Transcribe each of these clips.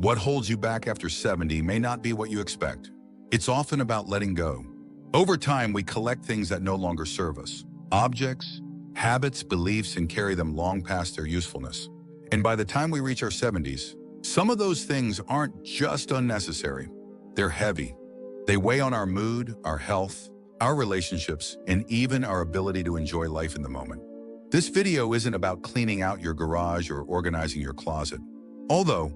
What holds you back after 70 may not be what you expect. It's often about letting go. Over time, we collect things that no longer serve us. Objects, habits, beliefs, and carry them long past their usefulness. And by the time we reach our 70s, some of those things aren't just unnecessary. They're heavy. They weigh on our mood, our health, our relationships, and even our ability to enjoy life in the moment. This video isn't about cleaning out your garage or organizing your closet, although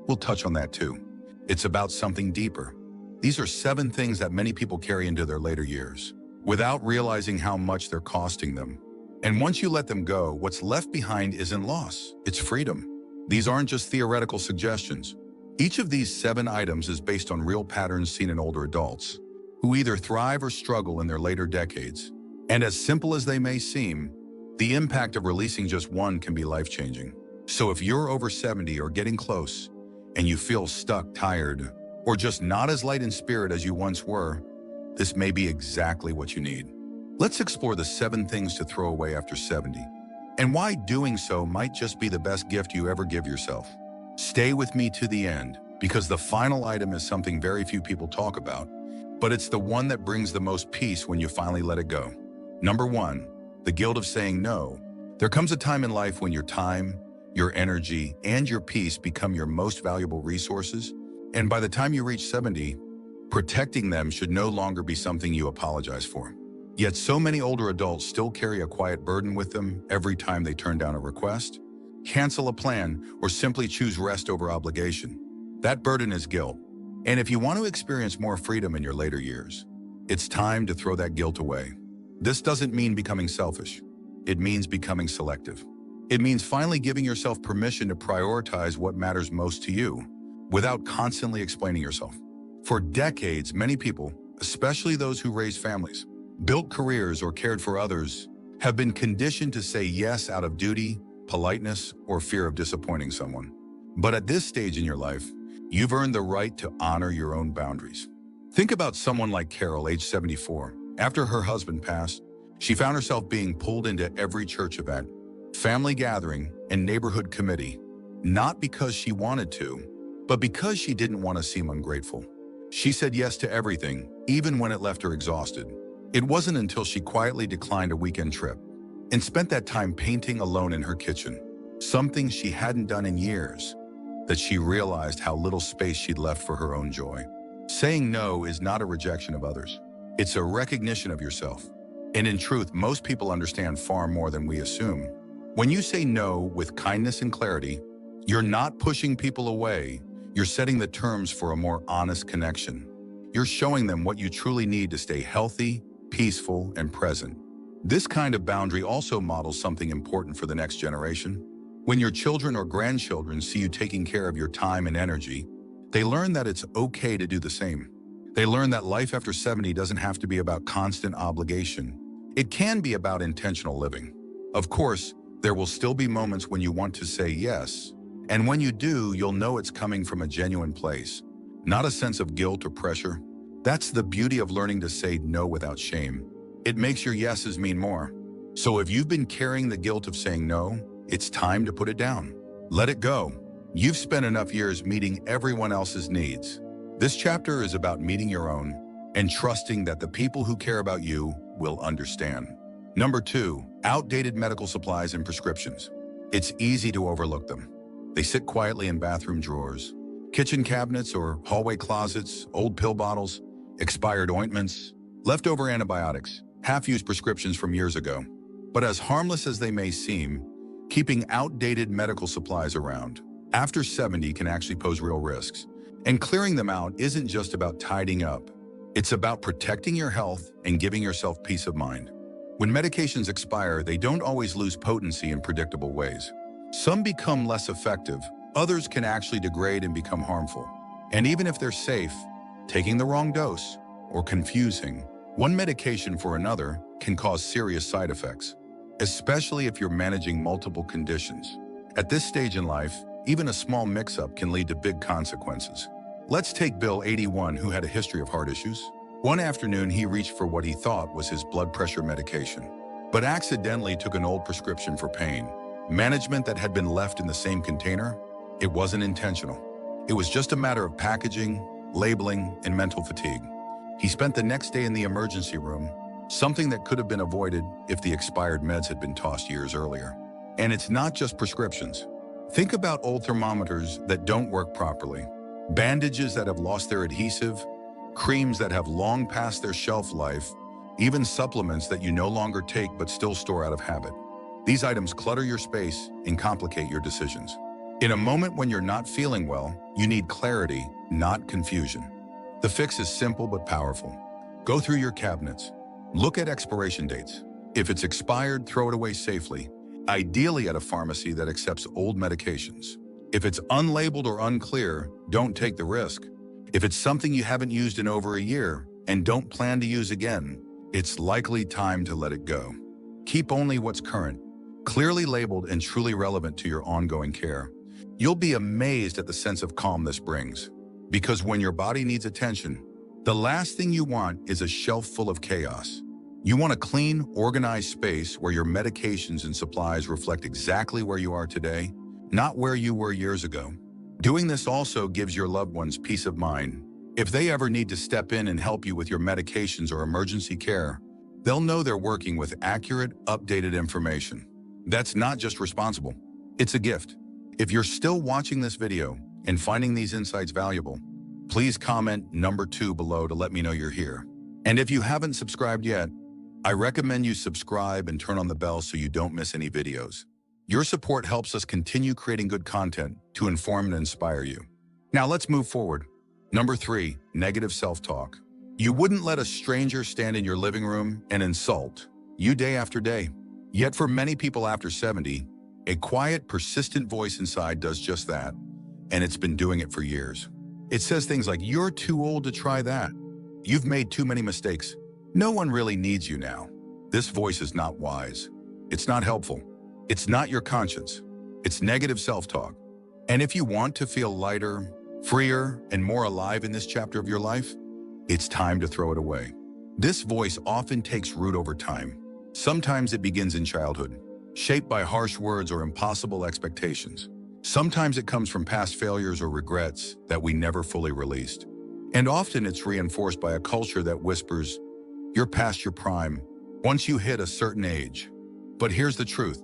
we'll touch on that too. It's about something deeper. These are 7 things that many people carry into their later years, without realizing how much they're costing them. And once you let them go, what's left behind isn't loss, it's freedom. These aren't just theoretical suggestions. Each of these 7 items is based on real patterns seen in older adults, who either thrive or struggle in their later decades. And as simple as they may seem, the impact of releasing just one can be life-changing. So if you're over 70 or getting close, and you feel stuck, tired, or just not as light in spirit as you once were, this may be exactly what you need. Let's explore the 7 things to throw away after 70, and why doing so might just be the best gift you ever give yourself. Stay with me to the end, because the final item is something very few people talk about, but it's the one that brings the most peace when you finally let it go. Number 1, the guilt of saying no. There comes a time in life when your time, your energy, and your peace become your most valuable resources, and by the time you reach 70, protecting them should no longer be something you apologize for. Yet so many older adults still carry a quiet burden with them every time they turn down a request, cancel a plan, or simply choose rest over obligation. That burden is guilt. And if you want to experience more freedom in your later years, it's time to throw that guilt away. This doesn't mean becoming selfish. It means becoming selective. It means finally giving yourself permission to prioritize what matters most to you, without constantly explaining yourself. For decades, many people, especially those who raised families, built careers, or cared for others, have been conditioned to say yes out of duty, politeness, or fear of disappointing someone. But at this stage in your life, you've earned the right to honor your own boundaries. Think about someone like Carol, age 74. After her husband passed, she found herself being pulled into every church event, family gathering, and neighborhood committee, not because she wanted to, but because she didn't want to seem ungrateful. She said yes to everything, even when it left her exhausted. It wasn't until she quietly declined a weekend trip and spent that time painting alone in her kitchen, something she hadn't done in years, that she realized how little space she'd left for her own joy. Saying no is not a rejection of others. It's a recognition of yourself. And in truth, most people understand far more than we assume. When you say no with kindness and clarity, you're not pushing people away. You're setting the terms for a more honest connection. You're showing them what you truly need to stay healthy, peaceful, and present. This kind of boundary also models something important for the next generation. When your children or grandchildren see you taking care of your time and energy, they learn that it's okay to do the same. They learn that life after 70 doesn't have to be about constant obligation. It can be about intentional living. Of course, there will still be moments when you want to say yes, and when you do, you'll know it's coming from a genuine place, not a sense of guilt or pressure. That's the beauty of learning to say no without shame. It makes your yeses mean more. So if you've been carrying the guilt of saying no, it's time to put it down. Let it go. You've spent enough years meeting everyone else's needs. This chapter is about meeting your own and trusting that the people who care about you will understand. Number 2, outdated medical supplies and prescriptions. It's easy to overlook them. They sit quietly in bathroom drawers, kitchen cabinets, or hallway closets, old pill bottles, expired ointments, leftover antibiotics, half-used prescriptions from years ago. But as harmless as they may seem, keeping outdated medical supplies around after 70 can actually pose real risks. And clearing them out isn't just about tidying up. It's about protecting your health and giving yourself peace of mind. When medications expire, they don't always lose potency in predictable ways. Some become less effective, others can actually degrade and become harmful. And even if they're safe, taking the wrong dose or confusing one medication for another can cause serious side effects, especially if you're managing multiple conditions. At this stage in life, even a small mix-up can lead to big consequences. Let's take Bill, 81, who had a history of heart issues. One afternoon, he reached for what he thought was his blood pressure medication, but accidentally took an old prescription for pain management that had been left in the same container. It wasn't intentional. It was just a matter of packaging, labeling, and mental fatigue. He spent the next day in the emergency room, something that could have been avoided if the expired meds had been tossed years earlier. And it's not just prescriptions. Think about old thermometers that don't work properly, bandages that have lost their adhesive, creams that have long passed their shelf life, even supplements that you no longer take but still store out of habit. These items clutter your space and complicate your decisions. In a moment when you're not feeling well, you need clarity, not confusion. The fix is simple but powerful. Go through your cabinets. Look at expiration dates. If it's expired, throw it away safely, ideally at a pharmacy that accepts old medications. If it's unlabeled or unclear, don't take the risk. If it's something you haven't used in over a year and don't plan to use again, it's likely time to let it go. Keep only what's current, clearly labeled and truly relevant to your ongoing care. You'll be amazed at the sense of calm this brings. Because when your body needs attention, the last thing you want is a shelf full of chaos. You want a clean, organized space where your medications and supplies reflect exactly where you are today, not where you were years ago. Doing this also gives your loved ones peace of mind. If they ever need to step in and help you with your medications or emergency care, they'll know they're working with accurate, updated information. That's not just responsible, it's a gift. If you're still watching this video and finding these insights valuable, please comment number 2 below to let me know you're here. And if you haven't subscribed yet, I recommend you subscribe and turn on the bell so you don't miss any videos. Your support helps us continue creating good content to inform and inspire you. Now let's move forward. Number 3, negative self-talk. You wouldn't let a stranger stand in your living room and insult you day after day. Yet for many people after 70, a quiet, persistent voice inside does just that, and it's been doing it for years. It says things like, "You're too old to try that. You've made too many mistakes. No one really needs you now." This voice is not wise. It's not helpful. It's not your conscience. It's negative self-talk. And if you want to feel lighter, freer, and more alive in this chapter of your life, it's time to throw it away. This voice often takes root over time. Sometimes it begins in childhood, shaped by harsh words or impossible expectations. Sometimes it comes from past failures or regrets that we never fully released. And often it's reinforced by a culture that whispers, "You're past your prime once you hit a certain age." But here's the truth.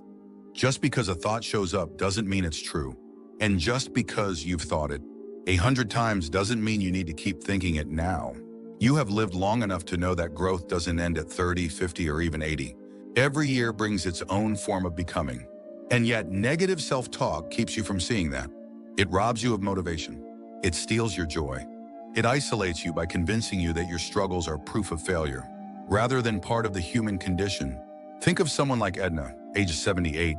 Just because a thought shows up doesn't mean it's true. And just because you've thought it 100 times doesn't mean you need to keep thinking it now. You have lived long enough to know that growth doesn't end at 30, 50, or even 80. Every year brings its own form of becoming. And yet negative self-talk keeps you from seeing that. It robs you of motivation. It steals your joy. It isolates you by convincing you that your struggles are proof of failure, rather than part of the human condition. Think of someone like Edna, age 78.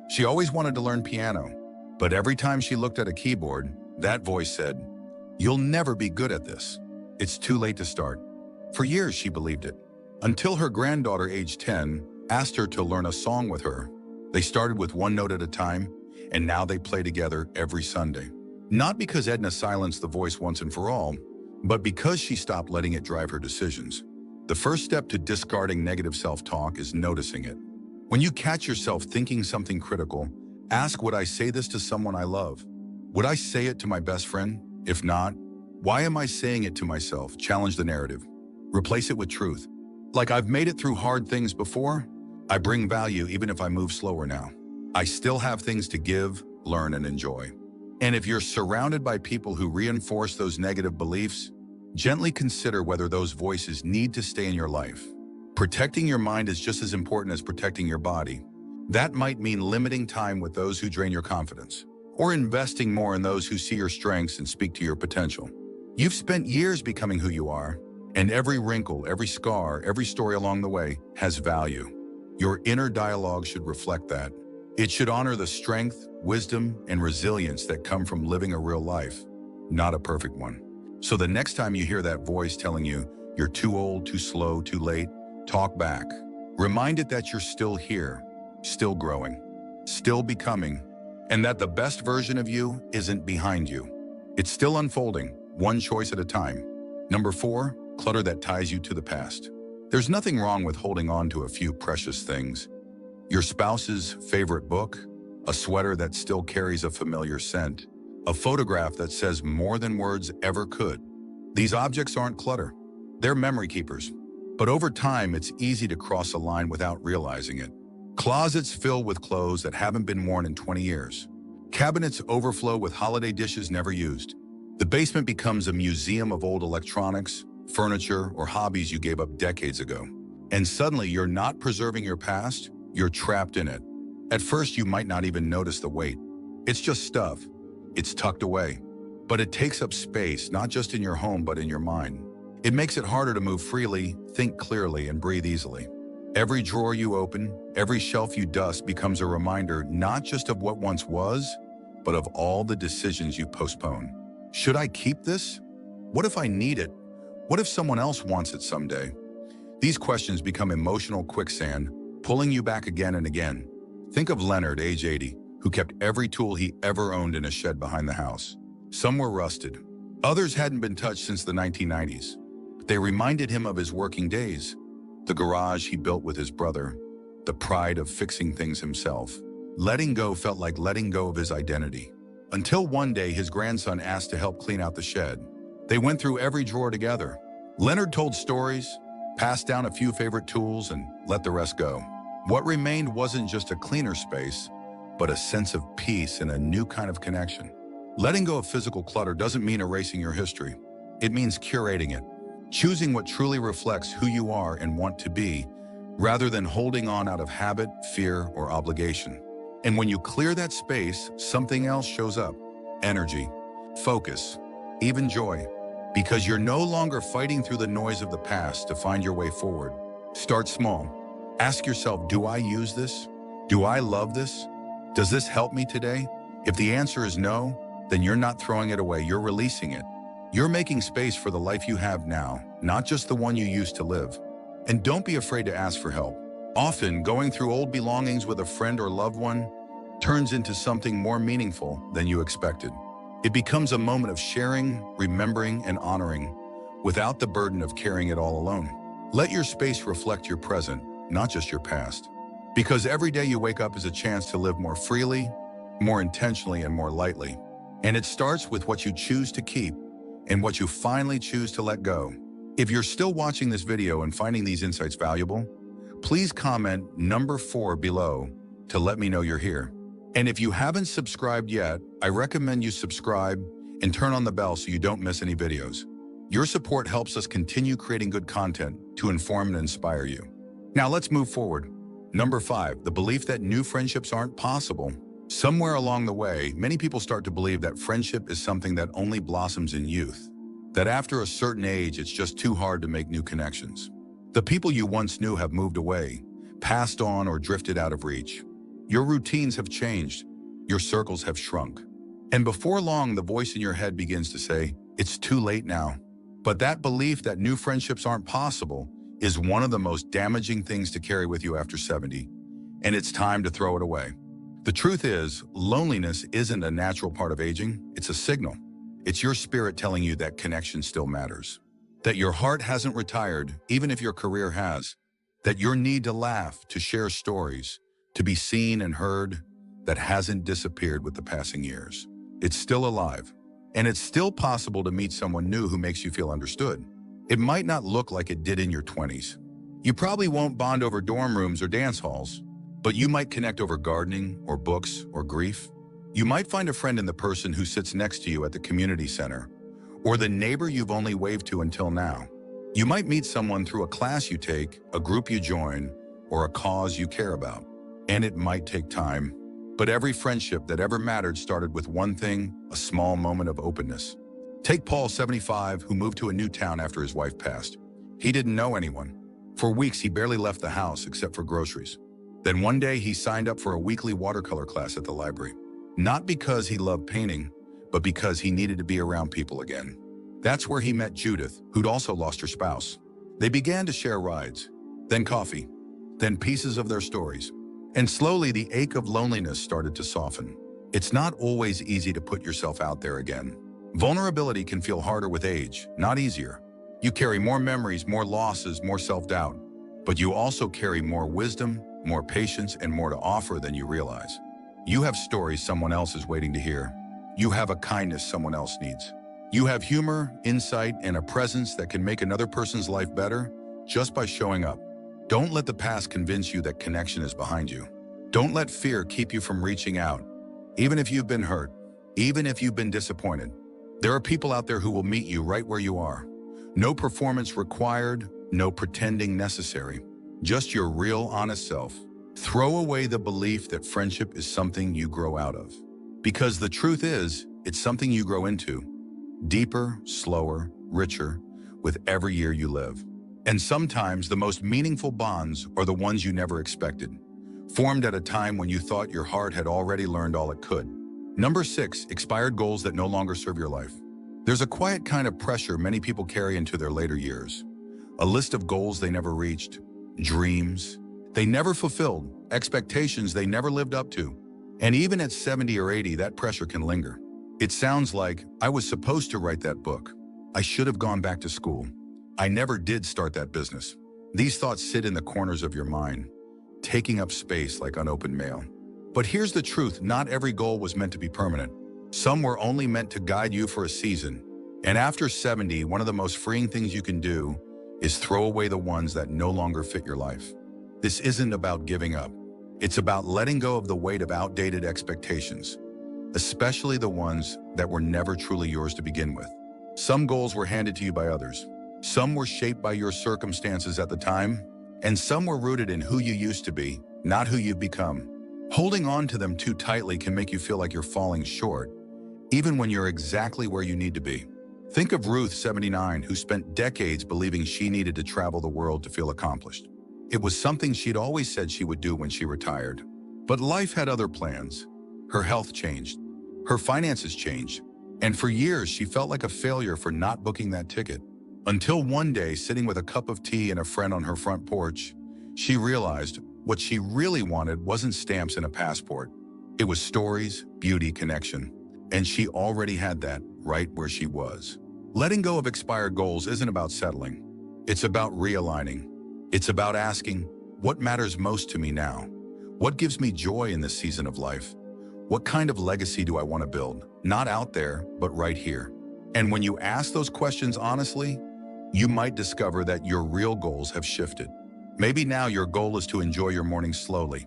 She always wanted to learn piano, but every time she looked at a keyboard, that voice said, "You'll never be good at this. It's too late to start." For years, she believed it, until her granddaughter, age 10, asked her to learn a song with her. They started with one note at a time, and now they play together every Sunday. Not because Edna silenced the voice once and for all, but because she stopped letting it drive her decisions. The first step to discarding negative self-talk is noticing it. When you catch yourself thinking something critical, ask, would I say this to someone I love? Would I say it to my best friend? If not, why am I saying it to myself? Challenge the narrative. Replace it with truth. Like, I've made it through hard things before. I bring value even if I move slower now. I still have things to give, learn, and enjoy. And if you're surrounded by people who reinforce those negative beliefs, gently consider whether those voices need to stay in your life. Protecting your mind is just as important as protecting your body. That might mean limiting time with those who drain your confidence, or investing more in those who see your strengths and speak to your potential. You've spent years becoming who you are, and every wrinkle, every scar, every story along the way has value. Your inner dialogue should reflect that. It should honor the strength, wisdom, and resilience that come from living a real life, not a perfect one. So the next time you hear that voice telling you you're too old, too slow, too late, talk back. Remind it that you're still here, still growing, still becoming, and that the best version of you isn't behind you. It's still unfolding, one choice at a time. Number 4, clutter that ties you to the past. There's nothing wrong with holding on to a few precious things. Your spouse's favorite book, a sweater that still carries a familiar scent, a photograph that says more than words ever could. These objects aren't clutter. They're memory keepers. But over time, it's easy to cross a line without realizing it. Closets fill with clothes that haven't been worn in 20 years. Cabinets overflow with holiday dishes never used. The basement becomes a museum of old electronics, furniture, or hobbies you gave up decades ago. And suddenly, you're not preserving your past, you're trapped in it. At first, you might not even notice the weight. It's just stuff. It's tucked away. But it takes up space, not just in your home, but in your mind. It makes it harder to move freely, think clearly, and breathe easily. Every drawer you open, every shelf you dust becomes a reminder not just of what once was, but of all the decisions you postpone. Should I keep this? What if I need it? What if someone else wants it someday? These questions become emotional quicksand, pulling you back again and again. Think of Leonard, age 80, who kept every tool he ever owned in a shed behind the house. Some were rusted. Others hadn't been touched since the 1990s. They reminded him of his working days, the garage he built with his brother, the pride of fixing things himself. Letting go felt like letting go of his identity. Until one day his grandson asked to help clean out the shed. They went through every drawer together. Leonard told stories, passed down a few favorite tools, and let the rest go. What remained wasn't just a cleaner space, but a sense of peace and a new kind of connection. Letting go of physical clutter doesn't mean erasing your history. It means curating it, choosing what truly reflects who you are and want to be, rather than holding on out of habit, fear, or obligation. And when you clear that space, something else shows up: energy, focus, even joy. Because you're no longer fighting through the noise of the past to find your way forward. Start small. Ask yourself, do I use this? Do I love this? Does this help me today? If the answer is no, then you're not throwing it away, you're releasing it. You're making space for the life you have now, not just the one you used to live. And don't be afraid to ask for help. Often, going through old belongings with a friend or loved one turns into something more meaningful than you expected. It becomes a moment of sharing, remembering, and honoring, without the burden of carrying it all alone. Let your space reflect your present, not just your past. Because every day you wake up is a chance to live more freely, more intentionally, and more lightly. And it starts with what you choose to keep and what you finally choose to let go. If you're still watching this video and finding these insights valuable, please comment number 4 below to let me know you're here. And if you haven't subscribed yet, I recommend you subscribe and turn on the bell so you don't miss any videos. Your support helps us continue creating good content to inform and inspire you. Now let's move forward. Number 5, the belief that new friendships aren't possible. Somewhere along the way, many people start to believe that friendship is something that only blossoms in youth. That after a certain age, it's just too hard to make new connections. The people you once knew have moved away, passed on, or drifted out of reach. Your routines have changed. Your circles have shrunk. And before long, the voice in your head begins to say, it's too late now. But that belief that new friendships aren't possible is one of the most damaging things to carry with you after 70, and it's time to throw it away. The truth is, loneliness isn't a natural part of aging, it's a signal. It's your spirit telling you that connection still matters. That your heart hasn't retired, even if your career has. That your need to laugh, to share stories, to be seen and heard, that hasn't disappeared with the passing years. It's still alive. And it's still possible to meet someone new who makes you feel understood. It might not look like it did in your 20s. You probably won't bond over dorm rooms or dance halls, but you might connect over gardening or books or grief. You might find a friend in the person who sits next to you at the community center, or the neighbor you've only waved to until now. You might meet someone through a class you take, a group you join, or a cause you care about. And it might take time, but every friendship that ever mattered started with one thing: a small moment of openness. Take Paul, 75, who moved to a new town after his wife passed. He didn't know anyone. For weeks, he barely left the house except for groceries. Then one day, he signed up for a weekly watercolor class at the library. Not because he loved painting, but because he needed to be around people again. That's where he met Judith, who'd also lost her spouse. They began to share rides, then coffee, then pieces of their stories. And slowly, the ache of loneliness started to soften. It's not always easy to put yourself out there again. Vulnerability can feel harder with age, not easier. You carry more memories, more losses, more self-doubt. But you also carry more wisdom, more patience, and more to offer than you realize. You have stories someone else is waiting to hear. You have a kindness someone else needs. You have humor, insight, and a presence that can make another person's life better just by showing up. Don't let the past convince you that connection is behind you. Don't let fear keep you from reaching out. Even if you've been hurt, even if you've been disappointed, there are people out there who will meet you right where you are. No performance required, no pretending necessary. Just your real, honest self. Throw away the belief that friendship is something you grow out of. Because the truth is, it's something you grow into. Deeper, slower, richer, with every year you live. And sometimes the most meaningful bonds are the ones you never expected, formed at a time when you thought your heart had already learned all it could. Number 6, expired goals that no longer serve your life. There's a quiet kind of pressure many people carry into their later years. A list of goals they never reached, dreams they never fulfilled, expectations they never lived up to. And even at 70 or 80, that pressure can linger. It sounds like, I was supposed to write that book. I should have gone back to school. I never did start that business. These thoughts sit in the corners of your mind, taking up space like unopened mail. But here's the truth, not every goal was meant to be permanent. Some were only meant to guide you for a season. And after 70, one of the most freeing things you can do is throw away the ones that no longer fit your life. This isn't about giving up. It's about letting go of the weight of outdated expectations, especially the ones that were never truly yours to begin with. Some goals were handed to you by others. Some were shaped by your circumstances at the time, and some were rooted in who you used to be, not who you've become. Holding on to them too tightly can make you feel like you're falling short, even when you're exactly where you need to be. Think of Ruth, 79, who spent decades believing she needed to travel the world to feel accomplished. It was something she'd always said she would do when she retired. But life had other plans. Her health changed. Her finances changed. And for years, she felt like a failure for not booking that ticket. Until one day, sitting with a cup of tea and a friend on her front porch, she realized what she really wanted wasn't stamps and a passport. It was stories, beauty, connection. And she already had that right where she was. Letting go of expired goals isn't about settling. It's about realigning. It's about asking, what matters most to me now? What gives me joy in this season of life? What kind of legacy do I want to build? Not out there, but right here. And when you ask those questions honestly, you might discover that your real goals have shifted. Maybe now your goal is to enjoy your mornings slowly,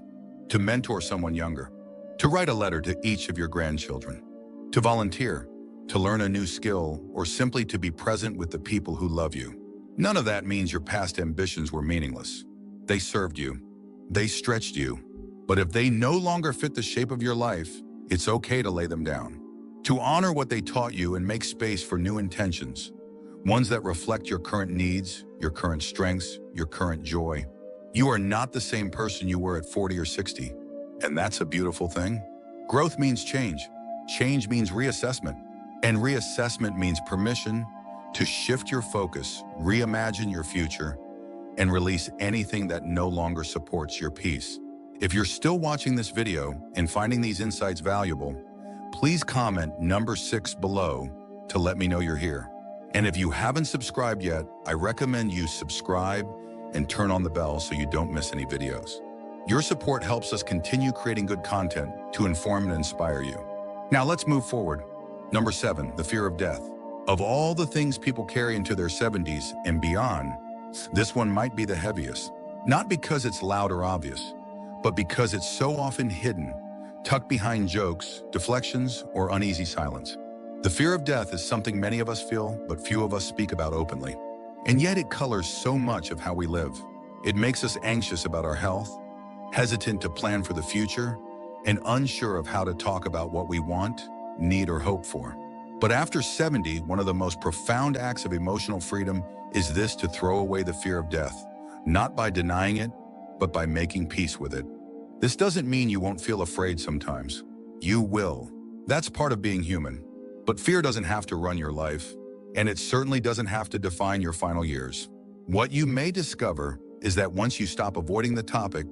to mentor someone younger, to write a letter to each of your grandchildren, to volunteer, to learn a new skill, or simply to be present with the people who love you. None of that means your past ambitions were meaningless. They served you. They stretched you. But if they no longer fit the shape of your life, it's okay to lay them down. To honor what they taught you and make space for new intentions, ones that reflect your current needs, your current strengths, your current joy. You are not the same person you were at 40 or 60, and that's a beautiful thing. Growth means change. Change means reassessment. And reassessment means permission to shift your focus, reimagine your future, and release anything that no longer supports your peace. If you're still watching this video and finding these insights valuable, please comment number 6 below to let me know you're here. And if you haven't subscribed yet, I recommend you subscribe and turn on the bell so you don't miss any videos. Your support helps us continue creating good content to inform and inspire you. Now let's move forward. Number 7, the fear of death. Of all the things people carry into their 70s and beyond, this one might be the heaviest. Not because it's loud or obvious, but because it's so often hidden, tucked behind jokes, deflections, or uneasy silence. The fear of death is something many of us feel, but few of us speak about openly. And yet it colors so much of how we live. It makes us anxious about our health, hesitant to plan for the future, and unsure of how to talk about what we want, need, or hope for. But after 70, one of the most profound acts of emotional freedom is this: to throw away the fear of death, not by denying it, but by making peace with it. This doesn't mean you won't feel afraid sometimes. You will. That's part of being human. But fear doesn't have to run your life, and it certainly doesn't have to define your final years. What you may discover is that once you stop avoiding the topic,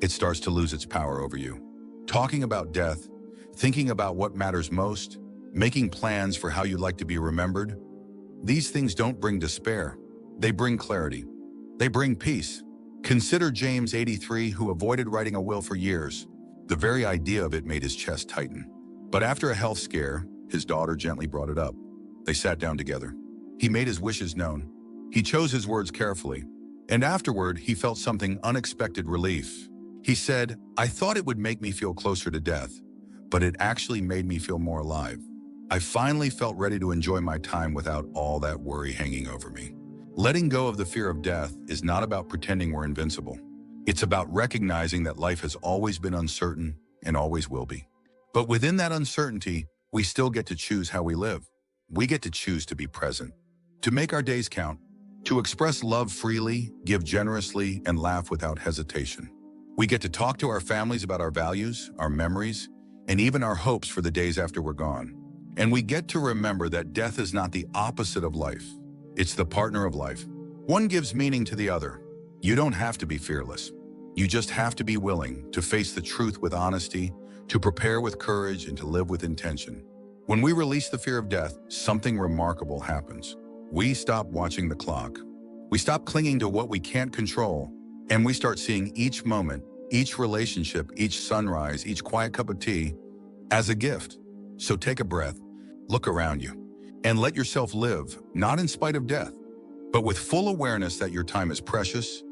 it starts to lose its power over you. Talking about death, thinking about what matters most, making plans for how you'd like to be remembered, these things don't bring despair. They bring clarity. They bring peace. Consider James, 83, who avoided writing a will for years. The very idea of it made his chest tighten. But after a health scare, his daughter gently brought it up. They sat down together. He made his wishes known. He chose his words carefully. And afterward, he felt something unexpected relief. He said, "I thought it would make me feel closer to death, but it actually made me feel more alive. I finally felt ready to enjoy my time without all that worry hanging over me." Letting go of the fear of death is not about pretending we're invincible. It's about recognizing that life has always been uncertain and always will be. But within that uncertainty, we still get to choose how we live. We get to choose to be present, to make our days count, to express love freely, give generously, and laugh without hesitation. We get to talk to our families about our values, our memories, and even our hopes for the days after we're gone. And we get to remember that death is not the opposite of life. It's the partner of life. One gives meaning to the other. You don't have to be fearless. You just have to be willing to face the truth with honesty, to prepare with courage, and to live with intention. When we release the fear of death, something remarkable happens. We stop watching the clock. We stop clinging to what we can't control, and we start seeing each moment, each relationship, each sunrise, each quiet cup of tea as a gift. So take a breath, look around you, and let yourself live, not in spite of death, but with full awareness that your time is precious,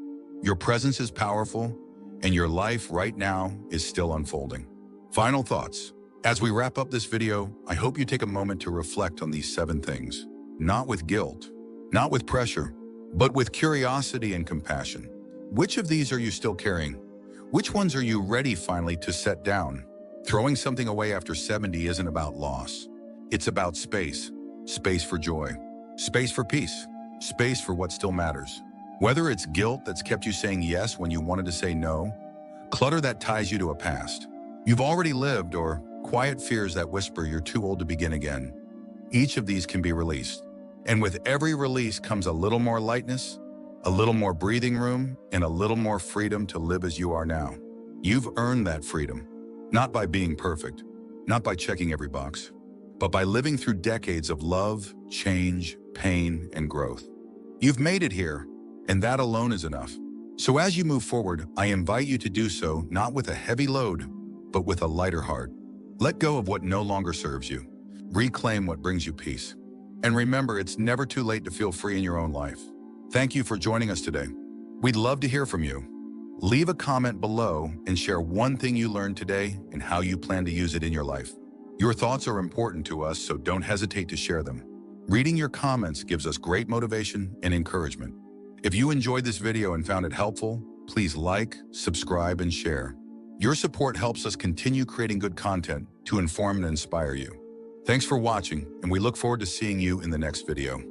your presence is powerful, and your life right now is still unfolding. Final thoughts. As we wrap up this video, I hope you take a moment to reflect on these 7 things, not with guilt, not with pressure, but with curiosity and compassion. Which of these are you still carrying? Which ones are you ready finally to set down? Throwing something away after 70 isn't about loss. It's about space. Space for joy. Space for peace. Space for what still matters. Whether it's guilt that's kept you saying yes when you wanted to say no, clutter that ties you to a past you've already lived, or quiet fears that whisper you're too old to begin again, each of these can be released. And with every release comes a little more lightness, a little more breathing room, and a little more freedom to live as you are now. You've earned that freedom, not by being perfect, not by checking every box, but by living through decades of love, change, pain, and growth. You've made it here, and that alone is enough. So as you move forward, I invite you to do so not with a heavy load, but with a lighter heart. Let go of what no longer serves you. Reclaim what brings you peace. And remember, it's never too late to feel free in your own life. Thank you for joining us today. We'd love to hear from you. Leave a comment below and share one thing you learned today and how you plan to use it in your life. Your thoughts are important to us, so don't hesitate to share them. Reading your comments gives us great motivation and encouragement. If you enjoyed this video and found it helpful, please like, subscribe, and share. Your support helps us continue creating good content to inform and inspire you. Thanks for watching, and we look forward to seeing you in the next video.